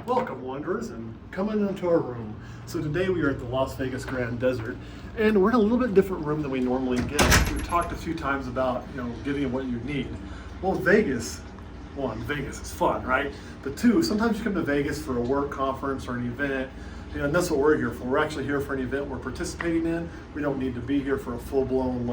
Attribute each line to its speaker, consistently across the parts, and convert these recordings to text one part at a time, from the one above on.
Speaker 1: Welcome, wanderers, and come into our room. So today we are at the Las Vegas Grand Desert, and we're in a little bit different room than we normally get. We've talked a few times about, getting what you need. Well, Vegas is fun, right? But two, sometimes you come to Vegas for a work conference or an event, and that's what we're here for. We're actually here for an event we're participating in. We don't need to be here for a full-blown,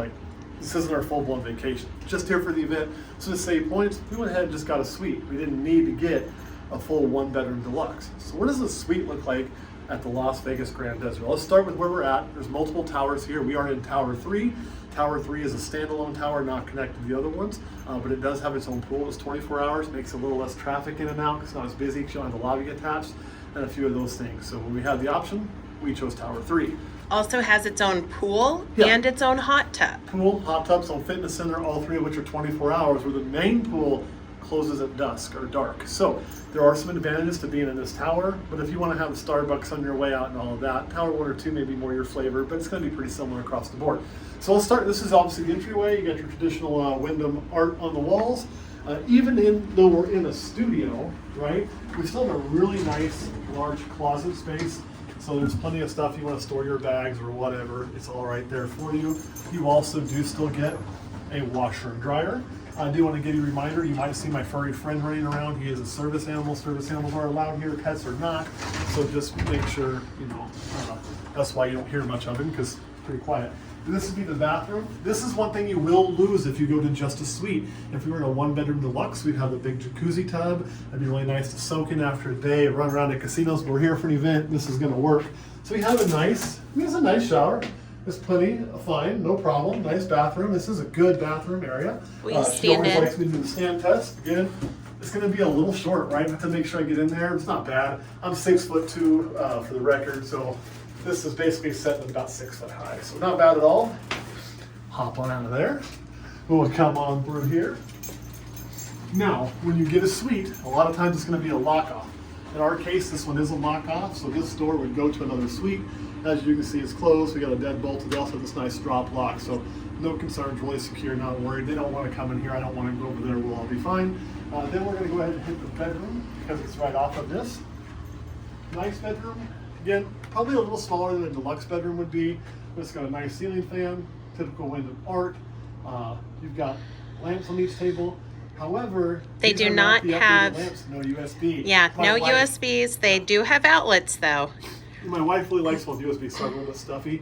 Speaker 1: this isn't our full-blown vacation. Just here for the event. So to save points, we went ahead and just got a suite. We didn't need to get a full one-bedroom deluxe. So what does a suite look like at the Las Vegas Grand Desert? Let's start with where we're at. There's multiple towers here. We are in Tower 3. Tower 3 is a standalone tower, not connected to the other ones, but it does have its own pool. It's 24 hours, makes a little less traffic in and out because it's not as busy because you don't have the lobby attached, and a few of those things. So when we had the option, we chose Tower 3.
Speaker 2: Also has its own pool
Speaker 1: Yeah.
Speaker 2: and its own hot tub.
Speaker 1: Pool, hot tub, some fitness center, all three of which are 24 hours, where the main pool closes at dusk or dark. So there are some advantages to being in this tower, but if you want to have the Starbucks on your way out and all of that, Tower 1 or 2 may be more your flavor, but it's going to be pretty similar across the board. So let's start. This is obviously the entryway. You got your traditional Wyndham art on the walls. Though we're in a studio, right, we still have a really nice large closet space. So there's plenty of stuff you want to store your bags or whatever. It's all right there for you. You also do still get a washer and dryer. I do want to give you a reminder, you might see my furry friend running around. He is a service animal. Service animals are allowed here, pets are not. So just make sure, that's why you don't hear much of him, because it's pretty quiet. This would be the bathroom. This is one thing you will lose if you go to just a suite. If we were in a one-bedroom deluxe, we'd have the big jacuzzi tub. It'd be really nice to soak in after a day, run around at casinos, but we're here for an event. This is going to work. So we have it's a nice shower. There's plenty, fine, no problem. Nice bathroom. This is a good bathroom area.
Speaker 2: We
Speaker 1: She
Speaker 2: stand
Speaker 1: always
Speaker 2: in.
Speaker 1: likes me to do the stand test. Again, it's going to be a little short, right? I have to make sure I get in there. It's not bad. I'm 6'2" for the record, so this is basically set at about 6 foot high. So not bad at all. Hop on out of there. We'll come on through here. Now, when you get a suite, a lot of times it's going to be a lock-off. In our case, this one is a lock-off, so this door would go to another suite. As you can see, it's closed. We got a deadbolt. They also have this nice drop lock, so no concerns, really secure, not worried. They don't want to come in here. I don't want to go over there. We'll all be fine. Then we're going to go ahead and hit the bedroom because it's right off of this. Nice bedroom. Again, probably a little smaller than a deluxe bedroom would be, but it's got a nice ceiling fan, typical Wyndham art. You've got lamps on each table. However,
Speaker 2: They
Speaker 1: these
Speaker 2: do
Speaker 1: are
Speaker 2: not
Speaker 1: the updated
Speaker 2: have-
Speaker 1: lamps, no USB.
Speaker 2: Yeah,
Speaker 1: My
Speaker 2: no
Speaker 1: wife-
Speaker 2: USBs. They do have outlets though.
Speaker 1: My wife really likes old USB, so a little bit stuffy.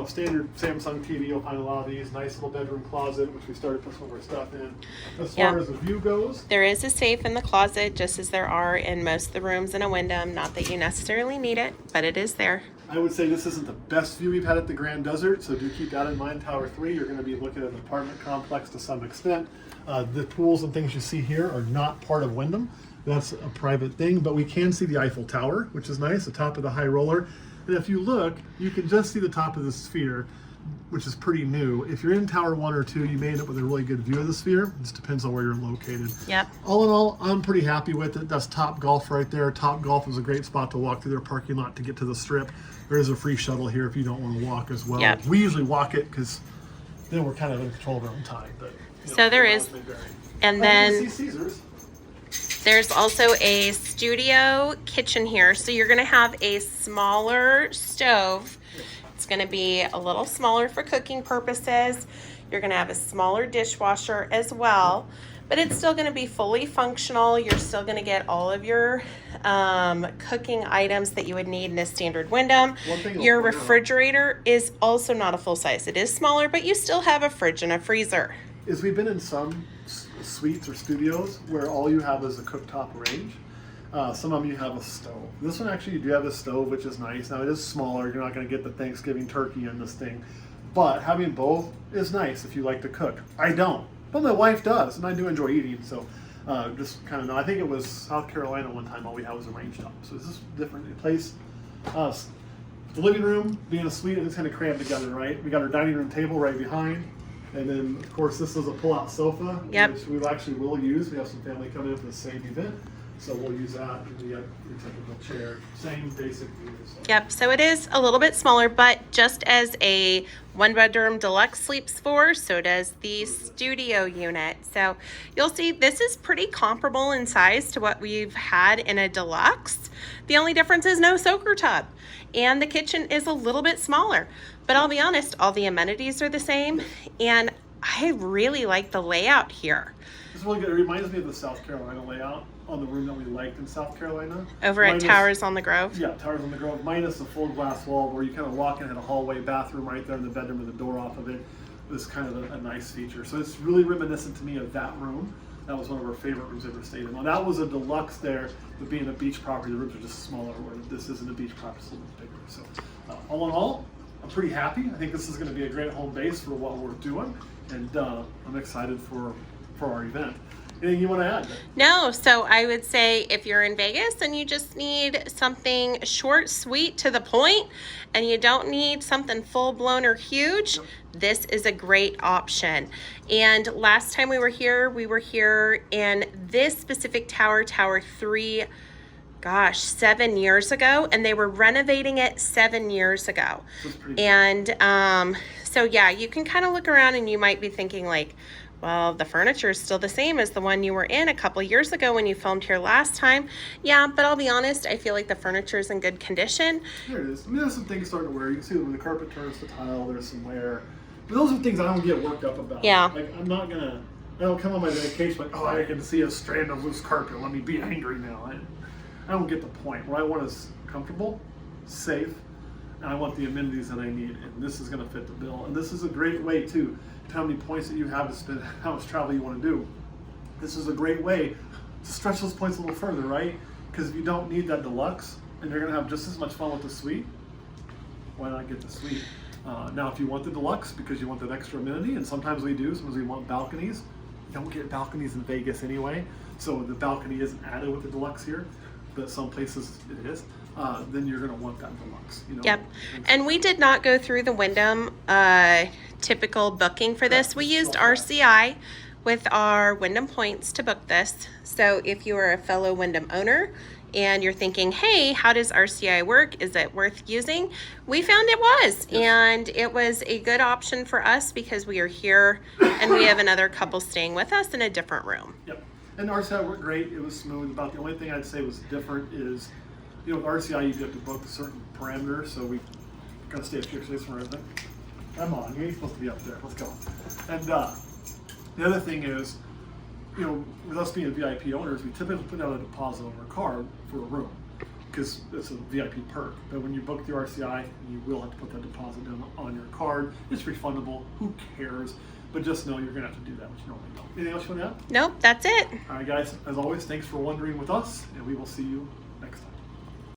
Speaker 1: Standard Samsung TV, you'll find a lot of these. Nice little bedroom closet, which we started putting some of our stuff in. As far as the view goes,
Speaker 2: There is a safe in the closet, just as there are in most of the rooms in a Wyndham. Not that you necessarily need it, but it is there.
Speaker 1: I would say this isn't the best view we've had at the Grand Desert, so do keep that in mind. Tower 3, you're going to be looking at an apartment complex to some extent. The pools and things you see here are not part of Wyndham. That's a private thing, but we can see the Eiffel Tower, which is nice, the top of the high roller. And if you look, you can just see the top of the sphere, which is pretty new. If you're in Tower 1 or 2, you may end up with a really good view of the sphere. It just depends on where you're located.
Speaker 2: Yep.
Speaker 1: All in all, I'm pretty happy with it. That's Top Golf right there. Top Golf is a great spot to walk through their parking lot to get to the Strip. There is a free shuttle here if you don't want to walk as well.
Speaker 2: Yep.
Speaker 1: We usually walk it because then we're kind of in control of our own time. But,
Speaker 2: So there is. And
Speaker 1: you
Speaker 2: then
Speaker 1: can see Caesars.
Speaker 2: there's also a studio kitchen here. So you're going to have a smaller stove. It's going to be a little smaller for cooking purposes. You're going to have a smaller dishwasher as well, but it's still going to be fully functional. You're still going to get all of your cooking items that you would need in a standard Wyndham.
Speaker 1: One thing I'll
Speaker 2: Your
Speaker 1: point out-
Speaker 2: refrigerator is also not a full size. It is smaller, but you still have a fridge and a freezer.
Speaker 1: Is we've been in some suites or studios where all you have is a cooktop range. Some of them you have a stove. This one actually you do have a stove, which is nice. Now it is smaller. You're not going to get the Thanksgiving turkey in this thing. But having both is nice if you like to cook. I don't, but my wife does, and I do enjoy eating. So just kind of know. I think it was South Carolina one time all we had was a range top. So is this different place? The living room being a suite, it's kind of crammed together, right? We got our dining room table right behind. And then, of course, this is a pull-out sofa,
Speaker 2: Yep.
Speaker 1: which we actually will use. We have some family coming in for the same event. So we'll use that, and we have your typical chair, same basic view. So.
Speaker 2: Yep, so it is a little bit smaller, but just as a 1-bedroom deluxe sleeps 4, so does the studio unit. So you'll see this is pretty comparable in size to what we've had in a deluxe. The only difference is no soaker tub, and the kitchen is a little bit smaller. But I'll be honest, all the amenities are the same, and I really like the layout here.
Speaker 1: It's really good. It reminds me of the South Carolina layout on the room that we liked in South Carolina.
Speaker 2: Over at Towers on the Grove?
Speaker 1: Yeah, Towers on the Grove, minus the full glass wall where you kind of walk in and a hallway bathroom right there in the bedroom with the door off of it. Was kind of a nice feature. So it's really reminiscent to me of that room. That was one of our favorite rooms ever stayed in. Now that was a deluxe there, but being a beach property, the rooms are just smaller, where this isn't a beach property, it's a little bit bigger. So all in all, I'm pretty happy. I think this is going to be a great home base for what we're doing, and I'm excited for our event. Anything you want to add?
Speaker 2: No, so I would say if you're in Vegas and you just need something short, sweet, to the point, and you don't need something full blown or huge, this is a great option. And last time we were here in this specific tower, Tower 3, gosh, 7 years ago, and they were renovating it 7 years ago. And so yeah, you can kind of look around and you might be thinking like, well, the furniture is still the same as the one you were in a couple years ago when you filmed here last time. Yeah, but I'll be honest, I feel like the furniture is in good condition.
Speaker 1: There it is. I mean, there's some things starting to wear. You can see when the carpet turns to tile, there's some wear. But those are things I don't get worked up about.
Speaker 2: Yeah.
Speaker 1: Like, I don't come on my vacation like, oh, I can see a strand of loose carpet. Let me be angry now. I don't get the point. What I want is comfortable, safe, and I want the amenities that I need. And this is going to fit the bill. And this is a great way, too, how many points that you have to spend, how much travel you want to do. This is a great way to stretch those points a little further, right? Because if you don't need that deluxe and you're going to have just as much fun with the suite, why not get the suite? Now, if you want the deluxe because you want that extra amenity, and sometimes we do, sometimes we want balconies. You don't get balconies in Vegas anyway, so the balcony isn't added with the deluxe here, but some places it is. Then you're going to want that deluxe. You know?
Speaker 2: Yep. And we did not go through the Wyndham typical booking for this. We used RCI with our Wyndham points to book this. So if you are a fellow Wyndham owner and you're thinking, hey, how does RCI work? Is it worth using? We found it was. Yes. And it was a good option for us because we are here and we have another couple staying with us in a different room.
Speaker 1: Yep. And RCI worked great. It was smooth. About the only thing I'd say was different is, you know, with RCI you have to book certain parameters, so we gotta stay a few days from everything. Come on, you ain't supposed to be up there. Let's go. And the other thing is, you know, with us being VIP owners, we typically put out a deposit on our card for a room because it's a VIP perk. But when you book through RCI, you will have to put that deposit down on your card. It's refundable. Who cares? But just know you're gonna have to do that, which you normally don't. Anything else you want to add?
Speaker 2: Nope, that's it.
Speaker 1: All right, guys. As always, thanks for wandering with us, and we will see you next time.